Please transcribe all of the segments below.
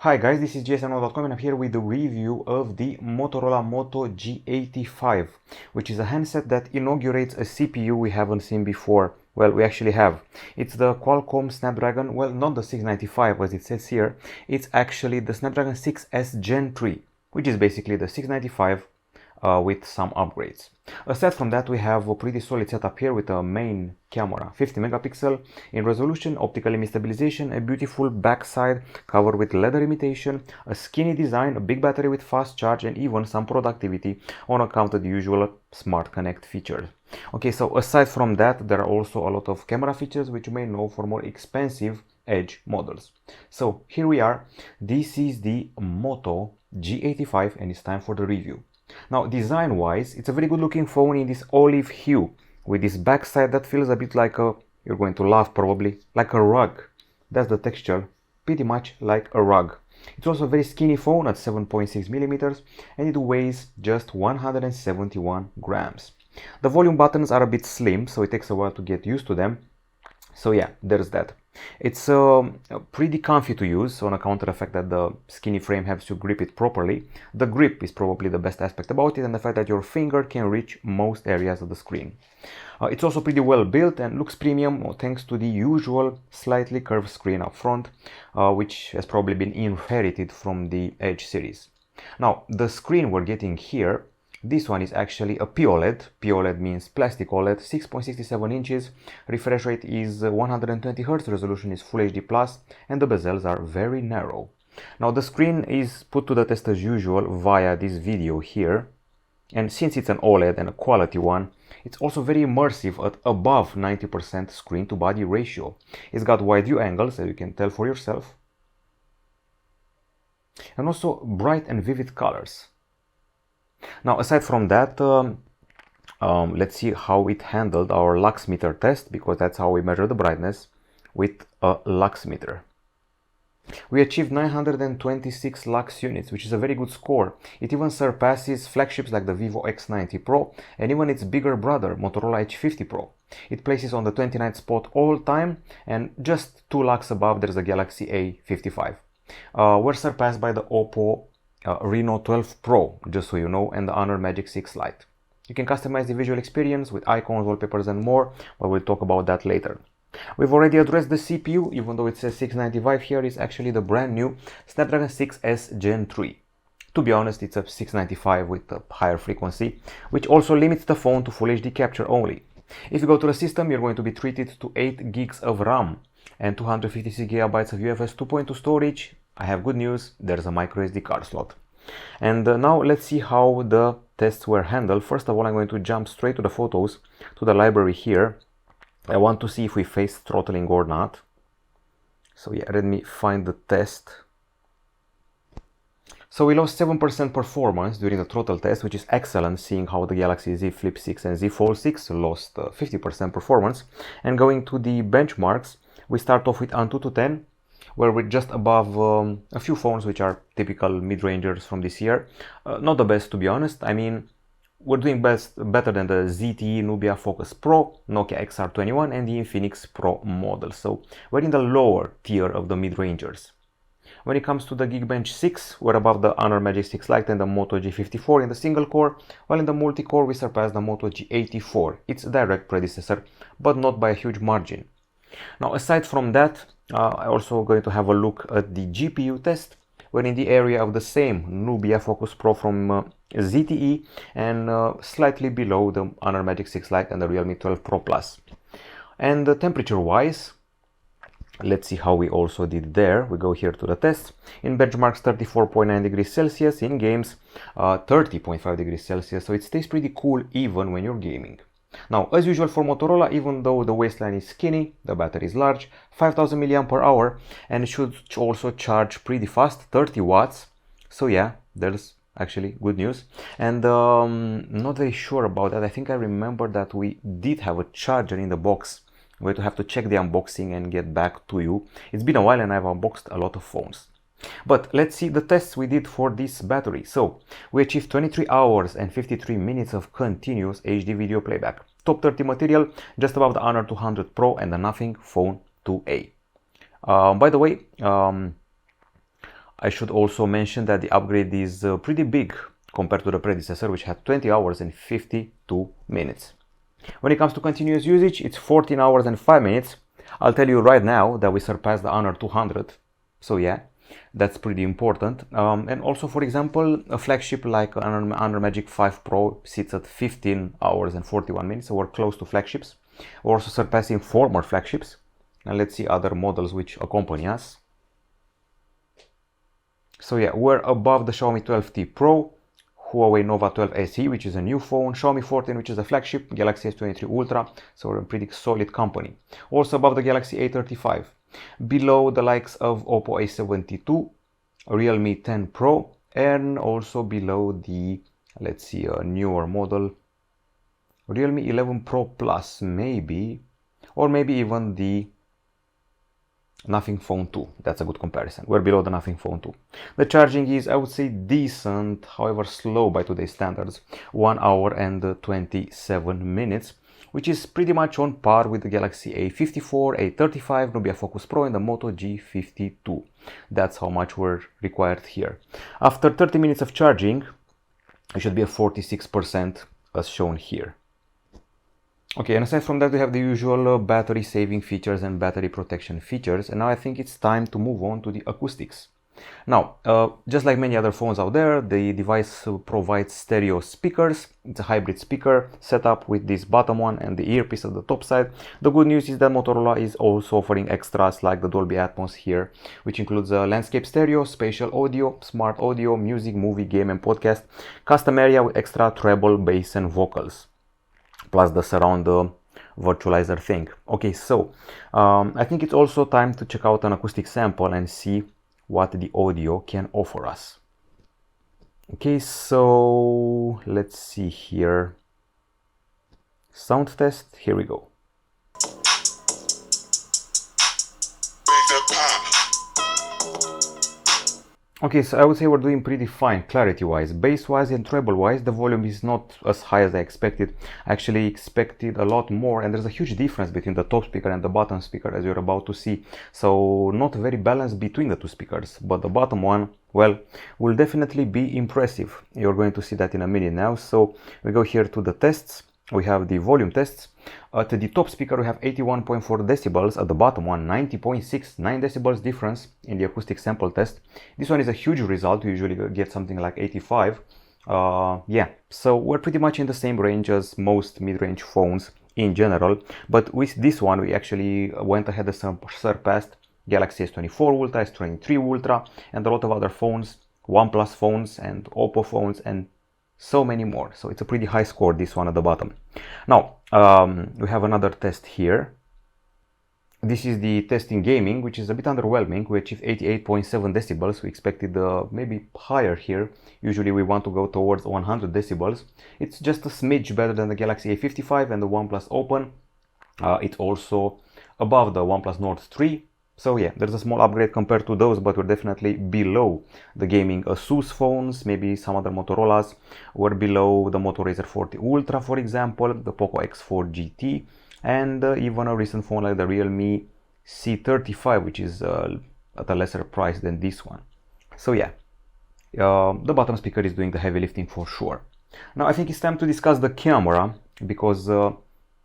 Hi guys, this is GSMDome and I'm here with the review of the Motorola Moto G85, which is a handset that inaugurates a CPU we haven't seen before. Well, we actually have. It's the Qualcomm Snapdragon, well, not the 695 as it says here, it's actually the Snapdragon 6S Gen 3, which is basically the 695 with some upgrades. Aside from that, we have a pretty solid setup here with a main camera, 50 megapixel in resolution, optical image stabilization, a beautiful backside covered with leather imitation, a skinny design, a big battery with fast charge, and even some productivity on account of the usual Smart Connect features. Okay, so aside from that, there are also a lot of camera features which you may know for more expensive edge models. So here we are. This is the Moto G85 and it's time for the review. Now, design-wise, it's a very good looking phone in this olive hue with this backside that feels a bit like a, you're going to laugh probably, like a rug. That's the texture, pretty much like a rug. It's also a very skinny phone at 7.6 millimeters and it weighs just 171 grams. The volume buttons are a bit slim, so it takes a while to get used to them. So yeah, there's that. It's pretty comfy to use on account of the fact that the skinny frame helps you grip it properly. The grip is probably the best aspect about it, and the fact that your finger can reach most areas of the screen. It's also pretty well built and looks premium thanks to the usual slightly curved screen up front, which has probably been inherited from the Edge series. Now, the screen we're getting here, this one is actually a POLED. POLED means plastic OLED, 6.67 inches, refresh rate is 120 Hz, resolution is Full HD+, and the bezels are very narrow. Now the screen is put to the test as usual via this video here, and since it's an OLED and a quality one, it's also very immersive at above 90% screen to body ratio. It's got wide view angles, as you can tell for yourself, and also bright and vivid colors. Now, aside from that, let's see how it handled our lux meter test, because that's how we measure the brightness with a lux meter. We achieved 926 lux units, which is a very good score. It even surpasses flagships like the Vivo X90 Pro and even its bigger brother, Motorola H50 Pro. It places on the 29th spot all time, and just 2 lux above there's the Galaxy A55. We're surpassed by the Oppo Reno 12 Pro, just so you know, and the Honor Magic 6 Lite. You can customize the visual experience with icons, wallpapers and more, but we'll talk about that later. We've already addressed the CPU, even though it says 695 here, it's actually the brand new Snapdragon 6S Gen 3. To be honest, it's a 695 with a higher frequency, which also limits the phone to Full HD capture only. If you go to the system, you're going to be treated to 8 gigs of RAM and 256 gigabytes of UFS 2.2 storage. I have good news, there's a microSD card slot. And now let's see how the tests were handled. First of all, I'm going to jump straight to the photos, to the library here. I want to see if we face throttling or not. So yeah, let me find the test. So we lost 7% performance during the throttle test, which is excellent, seeing how the Galaxy Z Flip 6 and Z Fold 6 lost 50% performance. And going to the benchmarks, we start off with Antutu 10, where we're just above a few phones which are typical mid-rangers from this year. Not the best, to be honest. I mean, we're doing better than the ZTE Nubia Focus Pro, Nokia XR21 and the Infinix Pro model. So we're in the lower tier of the mid-rangers. When it comes to the Geekbench 6, we're above the Honor Magic 6 Lite and the Moto G54 in the single core, while in the multi-core we surpass the Moto G84, its direct predecessor, but not by a huge margin. Now, aside from that, I'm also going to have a look at the GPU test. We're in the area of the same Nubia Focus Pro from ZTE and slightly below the Honor Magic 6 Lite and the Realme 12 Pro Plus. And temperature-wise, let's see how we also did there. We go here to the test. In benchmarks, 34.9 degrees Celsius. In games, 30.5 degrees Celsius. So it stays pretty cool even when you're gaming. Now, as usual for Motorola, even though the waistline is skinny, the battery is large, 5000 mAh, and it should also charge pretty fast, 30 watts. So yeah, there's actually good news. And not very sure about that. I think I remember that we did have a charger in the box. We're going to have to check the unboxing and get back to you. It's been a while and I've unboxed a lot of phones. But let's see the tests we did for this battery. So we achieved 23 hours and 53 minutes of continuous HD video playback. Top 30 material, just above the Honor 200 Pro and the Nothing Phone 2A. By the way, I should also mention that the upgrade is pretty big compared to the predecessor, which had 20 hours and 52 minutes. When it comes to continuous usage, it's 14 hours and 5 minutes. I'll tell you right now that we surpassed the Honor 200. So yeah, that's pretty important. And also, for example, a flagship like Honor Magic 5 Pro sits at 15 hours and 41 minutes, so we're close to flagships. We're also surpassing former flagships. And let's see other models which accompany us. So yeah, we're above the Xiaomi 12T Pro, Huawei Nova 12 SE, which is a new phone, Xiaomi 14, which is a flagship, Galaxy S23 Ultra, so we're in pretty solid company. Also above the Galaxy A35. Below the likes of Oppo A72, Realme 10 Pro, and also below the, let's see, a newer model, Realme 11 Pro Plus, maybe, or maybe even the Nothing Phone 2. That's a good comparison. We're below the Nothing Phone 2. The charging is, I would say, decent, however slow by today's standards. 1 hour and 27 minutes, which is pretty much on par with the Galaxy A54, A35, Nubia Focus Pro, and the Moto G52. That's how much we're required here. After 30 minutes of charging, it should be at 46% as shown here. Okay, and aside from that, we have the usual battery saving features and battery protection features, and now I think it's time to move on to the acoustics. Now, just like many other phones out there, the device provides stereo speakers. It's a hybrid speaker setup with this bottom one and the earpiece at the top side. The good news is that Motorola is also offering extras like the Dolby Atmos here, which includes landscape stereo, spatial audio, smart audio, music, movie, game, and podcast, custom area with extra treble, bass, and vocals, plus the surround virtualizer thing. Okay, so I think it's also time to check out an acoustic sample and see what the audio can offer us. Okay, so let's see here. Sound test, here we go. Okay, so I would say we're doing pretty fine clarity-wise. Bass-wise and treble-wise, the volume is not as high as I expected. I actually expected a lot more, and there's a huge difference between the top speaker and the bottom speaker, as you're about to see. So not very balanced between the two speakers, but the bottom one, well, will definitely be impressive. You're going to see that in a minute now. So we go here to the tests. We have the volume tests. At the top speaker we have 81.4 decibels, at the bottom one 90.6, 9 decibels difference in the acoustic sample test. This one is a huge result. We usually get something like 85. Yeah, so we're pretty much in the same range as most mid-range phones in general, but with this one we actually went ahead and surpassed Galaxy S24 Ultra, S23 Ultra, and a lot of other phones, OnePlus phones and Oppo phones, and so many more. So it's a pretty high score, this one at the bottom. Now we have another test here. This is the test in gaming, which is a bit underwhelming. We achieved 88.7 decibels. We expected maybe higher here. Usually we want to go towards 100 decibels. It's just a smidge better than the Galaxy A55 and the OnePlus Open. It's also above the OnePlus Nord 3. So yeah, there's a small upgrade compared to those, but we're definitely below the gaming Asus phones, maybe some other Motorolas. We're below the Moto Razr 40 Ultra, for example, the Poco X4 GT, and even a recent phone like the Realme C35, which is at a lesser price than this one. So yeah, the bottom speaker is doing the heavy lifting for sure. Now I think it's time to discuss the camera, because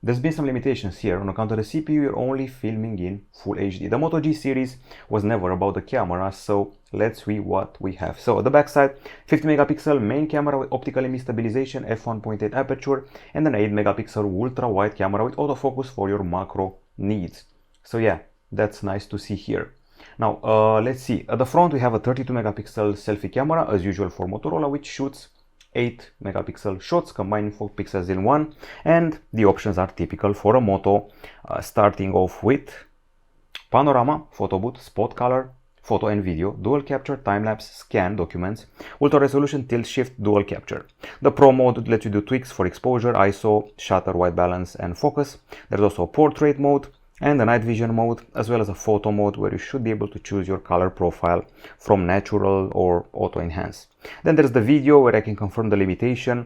there's been some limitations here. On account of the CPU, you're only filming in Full HD. The Moto G series was never about the camera, so let's see what we have. So at the back side, 50 megapixel main camera with optical image stabilization, f1.8 aperture, and an 8 megapixel ultra wide camera with autofocus for your macro needs. So yeah, that's nice to see here. Now let's see. At the front we have a 32 megapixel selfie camera, as usual for Motorola, which shoots 8 megapixel shots, combining 4 pixels in one, and the options are typical for a Moto, starting off with panorama, photo booth, spot color, photo and video, dual capture, time-lapse, scan documents, ultra resolution, tilt shift, dual capture. The Pro mode lets you do tweaks for exposure, ISO, shutter, white balance, and focus. There's also a portrait mode and a night vision mode, as well as a photo mode where you should be able to choose your color profile from natural or auto enhance. Then there's the video, where I can confirm the limitation,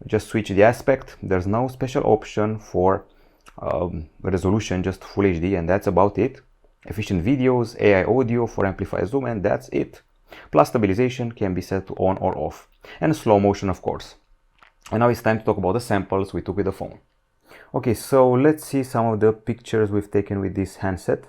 just switch the aspect. There's no special option for resolution, just Full HD, and that's about it. Efficient videos, AI audio for amplify zoom, and that's it. Plus stabilization can be set to on or off. And slow motion, of course. And now it's time to talk about the samples we took with the phone. Okay, so let's see some of the pictures we've taken with this handset.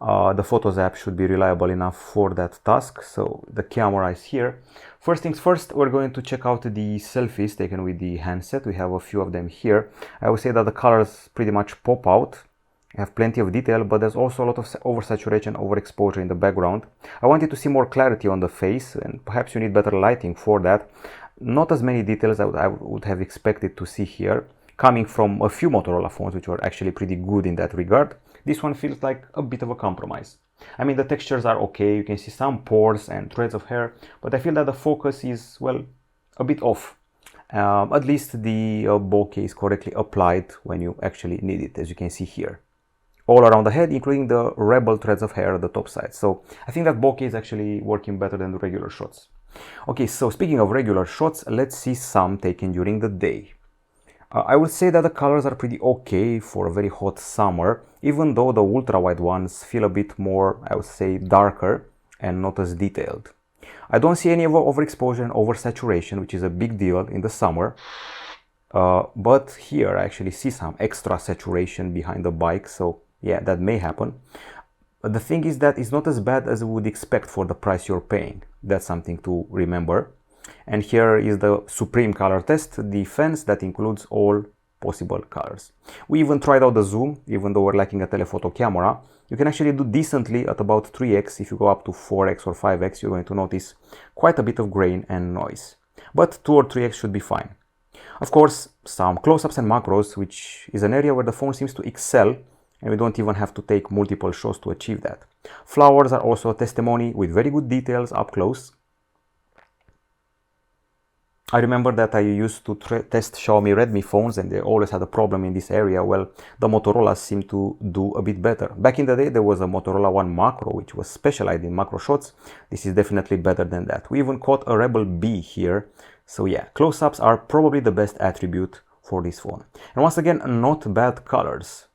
The Photos app should be reliable enough for that task, so the camera is here. First things first, we're going to check out the selfies taken with the handset. We have a few of them here. I would say that the colors pretty much pop out. I have plenty of detail, but there's also a lot of oversaturation, overexposure in the background. I wanted to see more clarity on the face, and perhaps you need better lighting for that. Not as many details I would have expected to see here, coming from a few Motorola phones which were actually pretty good in that regard. This one feels like a bit of a compromise. I mean, the textures are okay, you can see some pores and threads of hair, but I feel that the focus is, well, a bit off. At least the bokeh is correctly applied when you actually need it, as you can see here. All around the head, including the rebel threads of hair at the top side. So I think that bokeh is actually working better than the regular shots. Okay, so speaking of regular shots, let's see some taken during the day. I would say that the colors are pretty okay for a very hot summer, even though the ultra-wide ones feel a bit more, I would say, darker and not as detailed. I don't see any overexposure and oversaturation, which is a big deal in the summer. But here I actually see some extra saturation behind the bike, so yeah, that may happen. But the thing is that it's not as bad as we would expect for the price you're paying. That's something to remember. And here is the supreme color test, the fence that includes all possible colors. We even tried out the zoom, even though we're lacking a telephoto camera. You can actually do decently at about 3x. If you go up to 4x or 5x, you're going to notice quite a bit of grain and noise. But 2 or 3x should be fine. Of course, some close-ups and macros, which is an area where the phone seems to excel, and we don't even have to take multiple shots to achieve that. Flowers are also a testimony with very good details up close. I remember that I used to test Xiaomi Redmi phones and they always had a problem in this area. Well, the Motorola seem to do a bit better. Back in the day, there was a Motorola One Macro, which was specialized in macro shots. This is definitely better than that. We even caught a Rebel B here. So yeah, close-ups are probably the best attribute for this phone. And once again, not bad colors.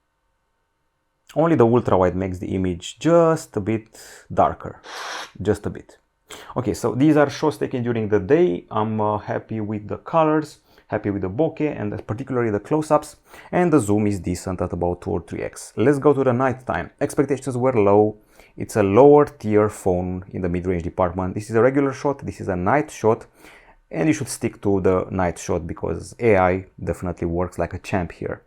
Only the ultra-wide makes the image just a bit darker. Just a bit. Okay, so these are shots taken during the day. I'm happy with the colors, happy with the bokeh, and particularly the close-ups, and the zoom is decent at about 2 or 3x. Let's go to the night time. Expectations were low. It's a lower tier phone in the mid-range department. This is a regular shot, this is a night shot, and you should stick to the night shot because AI definitely works like a champ here.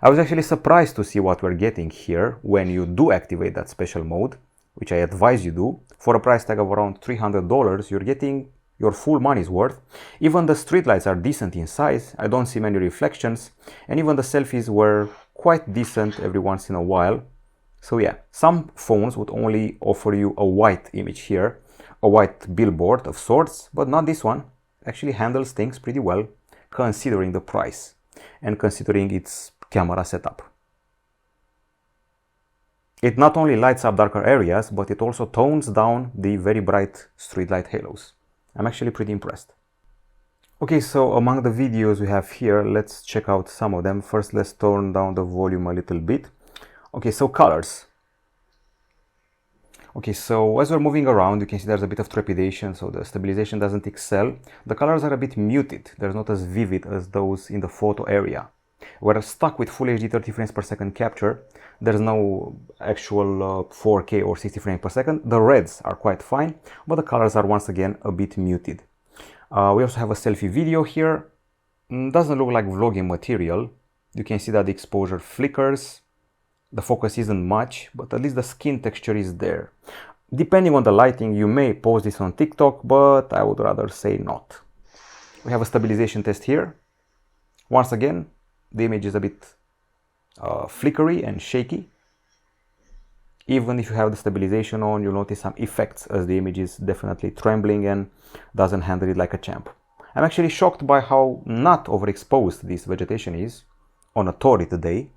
I was actually surprised to see what we're getting here when you do activate that special mode, which I advise you do. For a price tag of around $300, you're getting your full money's worth. Even the streetlights are decent in size. I don't see many reflections, and even the selfies were quite decent every once in a while. So yeah, some phones would only offer you a white image here, a white billboard of sorts, but not this one. Actually handles things pretty well, considering the price and considering its camera setup. It not only lights up darker areas, but it also tones down the very bright streetlight halos. I'm actually pretty impressed. Okay, so among the videos we have here, let's check out some of them. First, let's turn down the volume a little bit. Okay, so colors. Okay, so as we're moving around, you can see there's a bit of trepidation, so the stabilization doesn't excel. The colors are a bit muted. They're not as vivid as those in the photo area. We're stuck with Full HD 30 frames per second capture. There's no actual 4K or 60 frames per second. The reds are quite fine, but the colors are once again a bit muted. We also have a selfie video here. Doesn't look like vlogging material. You can see that the exposure flickers. The focus isn't much, but at least the skin texture is there. Depending on the lighting, you may post this on TikTok, but I would rather say not. We have a stabilization test here. Once again, the image is a bit flickery and shaky. Even if you have the stabilization on, you'll notice some effects as the image is definitely trembling and doesn't handle it like a champ. I'm actually shocked by how not overexposed this vegetation is on a torrid day.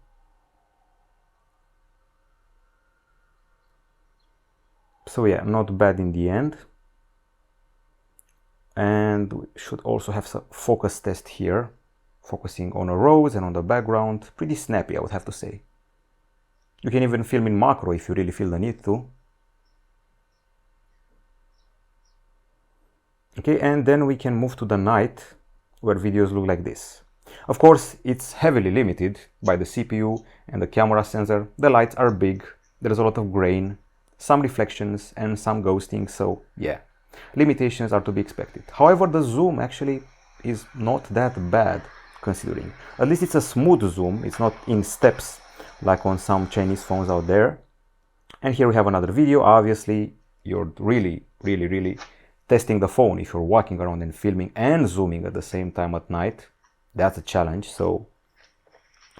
So yeah, not bad in the end. And we should also have some focus test here, focusing on a rose and on the background. Pretty snappy, I would have to say. You can even film in macro if you really feel the need to. Okay, and then we can move to the night where videos look like this. Of course, it's heavily limited by the CPU and the camera sensor. The lights are big, there's a lot of grain, some reflections and some ghosting, so yeah, limitations are to be expected. However, the zoom actually is not that bad considering. At least it's a smooth zoom, it's not in steps like on some Chinese phones out there. And here we have another video. Obviously, you're really testing the phone if you're walking around and filming and zooming at the same time at night. That's a challenge. So,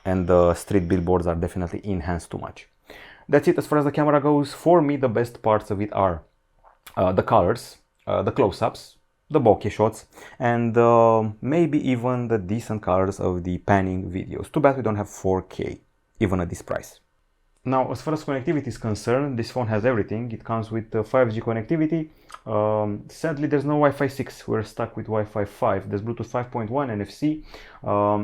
and the street billboards are definitely enhanced too much. That's it as far as the camera goes. For me, the best parts of it are the colors, the close-ups, the bokeh shots, and maybe even the decent colors of the panning videos. Too bad we don't have 4K, even at this price. Now, as far as connectivity is concerned, this phone has everything. It comes with 5G connectivity. Sadly, there's no Wi-Fi 6. We're stuck with Wi-Fi 5. There's Bluetooth 5.1, NFC.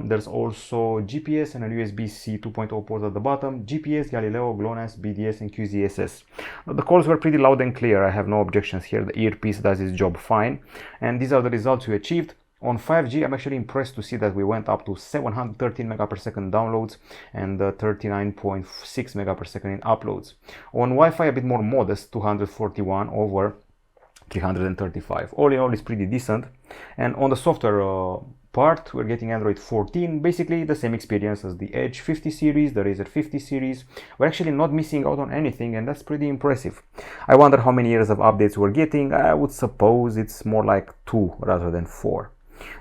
There's also GPS and a USB-C 2.0 port at the bottom. GPS, Galileo, GLONASS, BDS, and QZSS. The calls were pretty loud and clear. I have no objections here. The earpiece does its job fine. And these are the results we achieved. On 5G, I'm actually impressed to see that we went up to 713 megapers downloads and 39.6 megapers in uploads. On Wi-Fi, a bit more modest, 241 over 335. All in all, it's pretty decent. And on the software part, we're getting Android 14, basically the same experience as the Edge 50 series, the Razer 50 series. We're actually not missing out on anything, and that's pretty impressive. I wonder how many years of updates we're getting. I would suppose it's more like 2 rather than 4.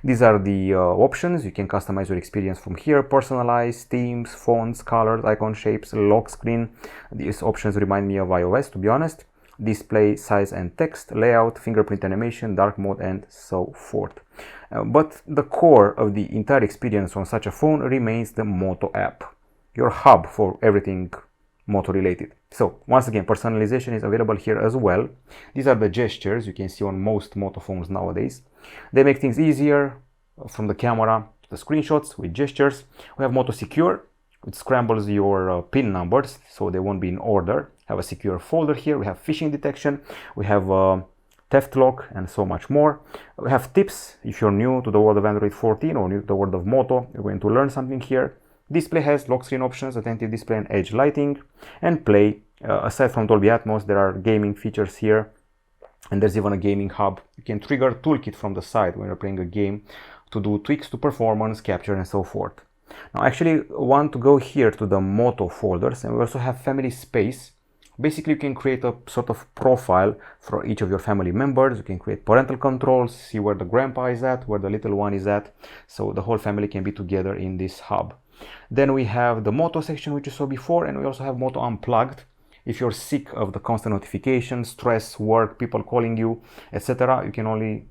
These are the options. You can customize your experience from here, personalize, themes, fonts, colors, icon shapes, lock screen. These options remind me of iOS, to be honest. Display, size and text, layout, fingerprint animation, dark mode, and so forth. But the core of the entire experience on such a phone remains the Moto app, your hub for everything Moto related. So once again, personalization is available here as well. These are the gestures you can see on most Moto phones nowadays. They make things easier from the camera to the screenshots with gestures. We have Moto Secure, which scrambles your PIN numbers so they won't be in order. Have a secure folder here. We have phishing detection. We have theft lock and so much more. We have tips. If you're new to the world of Android 14 or new to the world of Moto, you're going to learn something here. Display has lock screen options, attentive display and edge lighting, and play. Aside from Dolby Atmos, there are gaming features here, and there's even a gaming hub. You can trigger toolkit from the side when you're playing a game to do tweaks to performance, capture, and so forth. Now, I actually want to go here to the Moto folders, and we also have family space. Basically, you can create a sort of profile for each of your family members. You can create parental controls, see where the grandpa is at, where the little one is at, so the whole family can be together in this hub. Then we have the Moto section, which you saw before, and we also have Moto Unplugged. If you're sick of the constant notifications, stress, work, people calling you, etc., you can only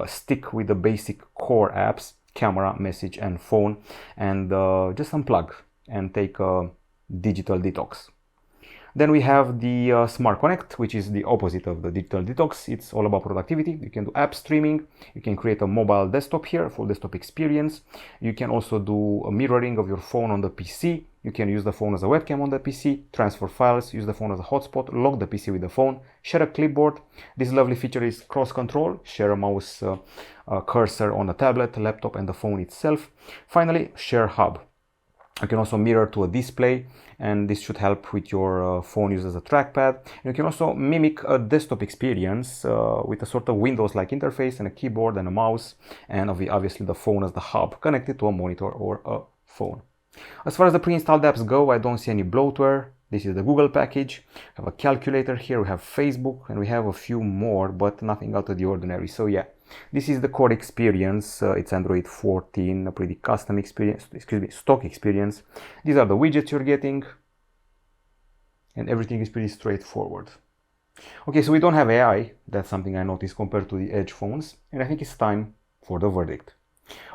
stick with the basic core apps, camera, message, and phone, and just unplug and take a digital detox. Then we have the Smart Connect, which is the opposite of the digital detox. It's all about productivity. You can do app streaming. You can create a mobile desktop here, full desktop experience. You can also do a mirroring of your phone on the PC. You can use the phone as a webcam on the PC, transfer files, use the phone as a hotspot, lock the PC with the phone, share a clipboard. This lovely feature is cross control, share a mouse cursor on a tablet, laptop, and the phone itself. Finally, share hub. You can also mirror to a display, and this should help with your phone use as a trackpad. You can also mimic a desktop experience with a sort of Windows-like interface and a keyboard and a mouse, and obviously the phone as the hub connected to a monitor or a phone. As far as the pre-installed apps go, I don't see any bloatware. This is the Google package. We have a calculator here, we have Facebook, and we have a few more, but nothing out of the ordinary. So yeah, this is the core experience. It's Android 14, a pretty custom experience, stock experience. These are the widgets you're getting, and everything is pretty straightforward. Okay, so we don't have AI. That's something I noticed compared to the Edge phones, and I think it's time for the verdict.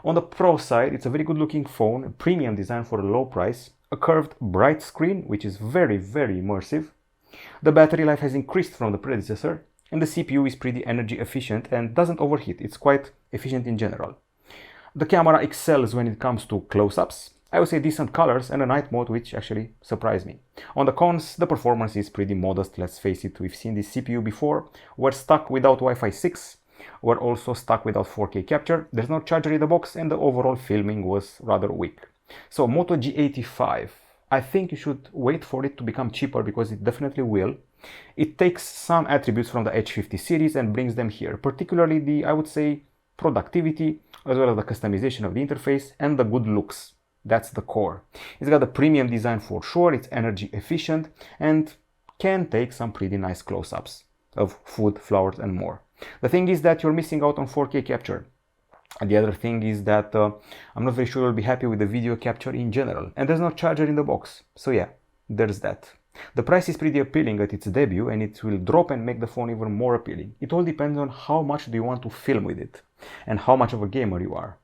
On the Pro side, it's a very good looking phone, a premium design for a low price, a curved bright screen, which is very immersive. The battery life has increased from the predecessor, and the CPU is pretty energy efficient and doesn't overheat. It's quite efficient in general. The camera excels when it comes to close-ups. I would say decent colors and a night mode, which actually surprised me. On the cons, the performance is pretty modest, let's face it. We've seen this CPU before. We're stuck without Wi-Fi 6. were also stuck without 4K capture. There's no charger in the box and the overall filming was rather weak. So Moto G85, I think you should wait for it to become cheaper because it definitely will. It takes some attributes from the H50 series and brings them here, particularly the, I would say, productivity, as well as the customization of the interface and the good looks. That's the core. It's got a premium design for sure, it's energy efficient and can take some pretty nice close-ups of food, flowers and more. The thing is that you're missing out on 4K capture. And the other thing is that I'm not very sure you'll be happy with the video capture in general. And there's no charger in the box. So yeah, there's that. The price is pretty appealing at its debut and it will drop and make the phone even more appealing. It all depends on how much do you want to film with it and how much of a gamer you are.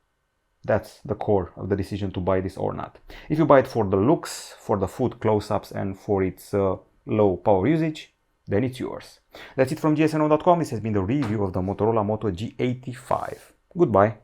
That's the core of the decision to buy this or not. If you buy it for the looks, for the food close-ups and for its low power usage, then it's yours. That's it from GSMDome.com. This has been the review of the Motorola Moto G85. Goodbye.